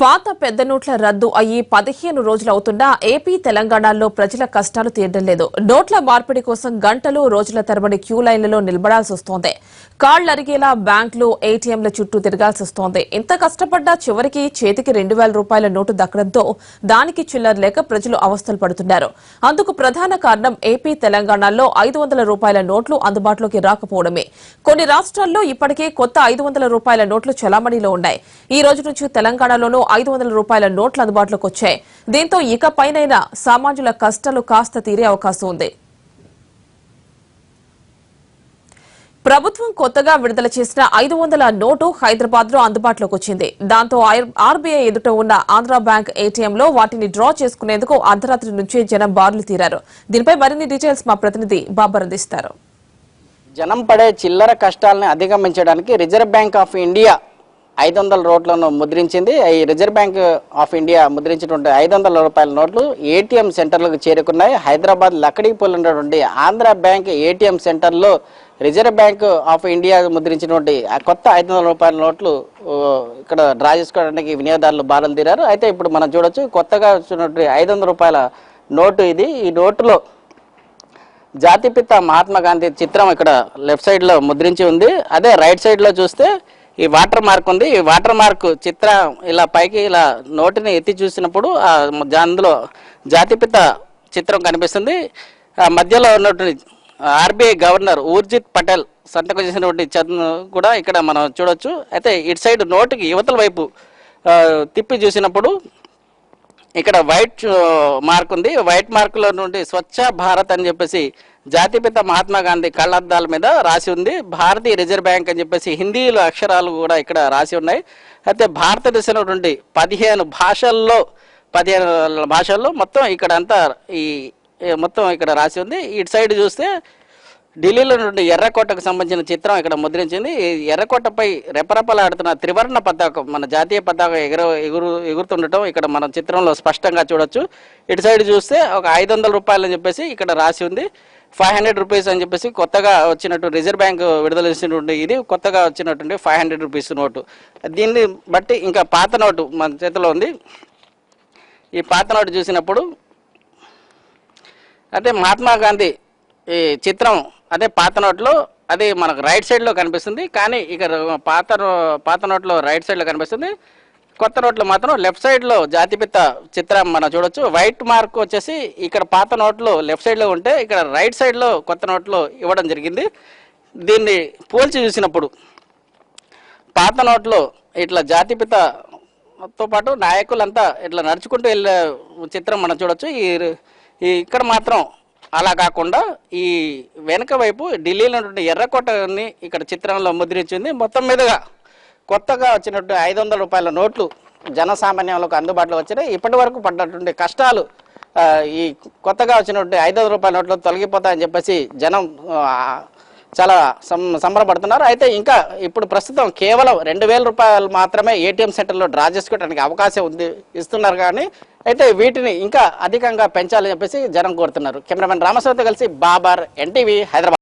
పాత పెద్ద నోట్ల రద్దు అయ్యి 15 రోజులవుతున్నా ఏపీ తెలంగాణలో ప్రజల కష్టాలు తీరడం లేదు. నోట్ల మార్పిడి కోసం గంటలు రోజుల తరబడి క్యూ లైన్లలో నిలబడాల్సి వస్తోంది. కాళ్లరిగేలా బ్యాంకులు ఏటీఎంల చుట్టూ తిరగాల్సి వస్తోంది. ఇంత కష్టపడ్డా చివరికి చేతికి 2000 రూపాయల నోటు దక్కడంతో దానికి చిల్లర లేక ప్రజలు అవస్థలు పడుతున్నారు. అందుకు ప్రధాన కారణం ఏపీ తెలంగాణలో 500 రూపాయల నోట్లు అందుబాటులోకి రాకపోవడమే. కొన్ని రాష్ట్రాల్లో ఇప్పటికే కొత్త 500 రూపాయల నోట్లు చలామణిలో ఉన్నాయి. ఈ రోజు నుంచి తెలంగాణలోనూ 500 రూపాయల నోట్లు అందుబాటులోకి వచ్చాయి. దీంతో ఇకపైనైనా సామాన్యుల కష్టాలు కాస్త తీరే అవకాశం ఉంది. ప్రభుత్వం కొత్తగా విడుదల చేసిన 500 నోటు హైదరాబాద్ లో అందుబాటులోకి వచ్చింది. దాంతో ఆర్బీఐ ఎదుట ఉన్న ఆంధ్రా బ్యాంక్ ఏటీఎంలో వాటిని డ్రా చేసుకునేందుకు అర్ధరాత్రి నుంచే జనం బారులు తీరారు. దీనిపై మరిన్ని డీటెయిల్స్ మా ప్రతినిధి బాబర్ అందిస్తారు. జనం పడే చిల్లర కష్టాలను అధిగమించడానికి రిజర్వ్ బ్యాంక్ ఆఫ్ ఇండియా 500 నోట్లను ముద్రించింది. ఈ రిజర్వ్ బ్యాంక్ ఆఫ్ ఇండియా ముద్రించినటువంటి 500 రూపాయల నోట్లు ఏటీఎం సెంటర్లకు చేరుకున్నాయి. హైదరాబాద్ లక్కడీపూల్ ఉన్నటువంటి ఆంధ్రా బ్యాంక్ ఏటీఎం సెంటర్లో రిజర్వ్ బ్యాంక్ ఆఫ్ ఇండియా ముద్రించినటువంటి కొత్త 500 రూపాయల నోట్లు ఇక్కడ డ్రా చేసుకోవడానికి వినియోగదారులు బారులు తీరారు. అయితే ఇప్పుడు మనం చూడొచ్చు, కొత్తగా వచ్చినటువంటి 500 రూపాయల నోటు ఇది. ఈ నోటులో జాతిపిత మహాత్మా గాంధీ చిత్రం ఇక్కడ లెఫ్ట్ సైడ్ లో ముద్రించి ఉంది. అదే రైట్ సైడ్ లో చూస్తే ఈ వాటర్ మార్క్ ఉంది. ఈ వాటర్ మార్క్ చిత్రం ఇలా పైకి ఇలా నోటిని ఎత్తి చూసినప్పుడు అందులో జాతిపిత చిత్రం కనిపిస్తుంది. మధ్యలో ఉన్నటువంటి ఆర్బీఐ గవర్నర్ ఊర్జిత్ పటేల్ సంతకం చేసినటువంటి కూడా ఇక్కడ మనం చూడొచ్చు. అయితే ఇటు సైడ్ నోటుకి యువతల వైపు తిప్పి చూసినప్పుడు ఇక్కడ వైట్ మార్క్ ఉంది. వైట్ మార్క్ లో నుండి స్వచ్ఛ భారత్ అని చెప్పేసి జాతిపిత మహాత్మా గాంధీ కళ్ళద్దాల మీద రాసి ఉంది. భారతీయ రిజర్వ్ బ్యాంక్ అని చెప్పేసి హిందీలో అక్షరాలు కూడా ఇక్కడ రాసి ఉన్నాయి. అయితే భారతదేశంలో 15 భాషల్లో మొత్తం ఇక్కడ అంతా ఈ మొత్తం ఇక్కడ రాసి ఉంది. ఇటు సైడ్ చూస్తే ఢిల్లీలో నుండి ఎర్రకోటకు సంబంధించిన చిత్రం ఇక్కడ ముద్రించింది. ఈ ఎర్రకోటపై రెపరెపలాడుతున్న త్రివర్ణ పతాకం, మన జాతీయ పతాకం ఎగురుతుండటం ఇక్కడ మన చిత్రంలో స్పష్టంగా చూడొచ్చు. ఇటు సైడ్ చూస్తే ఒక 500 రూపాయలు అని చెప్పేసి ఇక్కడ రాసి ఉంది. 500 రూపీస్ అని చెప్పేసి కొత్తగా వచ్చినట్టు రిజర్వ్ బ్యాంక్ విడుదల చేసినటువంటి ఇది కొత్తగా వచ్చినటువంటి 500 రూపీస్ నోటు. దీన్ని బట్టి ఇంకా పాత నోటు మన చేతిలో ఉంది. ఈ పాత నోటు చూసినప్పుడు అంటే మహాత్మా గాంధీ ఈ చిత్రం అదే పాత నోట్లో అది మనకు రైట్ సైడ్లో కనిపిస్తుంది. కానీ ఇక పాత నోట్లో రైట్ సైడ్లో కనిపిస్తుంది. కొత్త నోట్లో మాత్రం లెఫ్ట్ సైడ్లో జాతిపిత చిత్రం మనం చూడొచ్చు. వైట్ మార్క్ వచ్చేసి ఇక్కడ పాత నోట్లో లెఫ్ట్ సైడ్లో ఉంటే ఇక్కడ రైట్ సైడ్లో కొత్త నోట్లో ఇవ్వడం జరిగింది. దీన్ని పోల్చి చూసినప్పుడు పాత నోట్లో ఇట్లా జాతిపితతో పాటు నాయకులంతా ఇట్లా నడుచుకుంటూ వెళ్ళే చిత్రం మనం చూడొచ్చు. ఇక్కడ మాత్రం అలా కాకుండా ఈ వెనక వైపు ఢిల్లీలో ఉన్నటువంటి ఎర్రకోటని ఇక్కడ చిత్రంలో ముద్రించింది. మొత్తం మీదుగా కొత్తగా వచ్చినట్టు 500 రూపాయల నోట్లు జనసామాన్యాలకు అందుబాటులో వచ్చినాయి. ఇప్పటి వరకు పడ్డటువంటి కష్టాలు ఈ కొత్తగా వచ్చినటువంటి 500 రూపాయల నోట్లు తొలగిపోతాయని చెప్పేసి జనం చాలా సంబరపడుతున్నారు. అయితే ఇంకా ఇప్పుడు ప్రస్తుతం కేవలం 2000 రూపాయలు మాత్రమే ఏటీఎం సెంటర్లో డ్రా చేసుకోవడానికి అవకాశం ఇస్తున్నారు. కానీ అయితే వీటిని ఇంకా అధికంగా పెంచాలని చెప్పేసి జనం కోరుతున్నారు. కెమెరామెన్ రామస్వామితో కలిసి బాబర్, ఎన్టీవీ, హైదరాబాద్.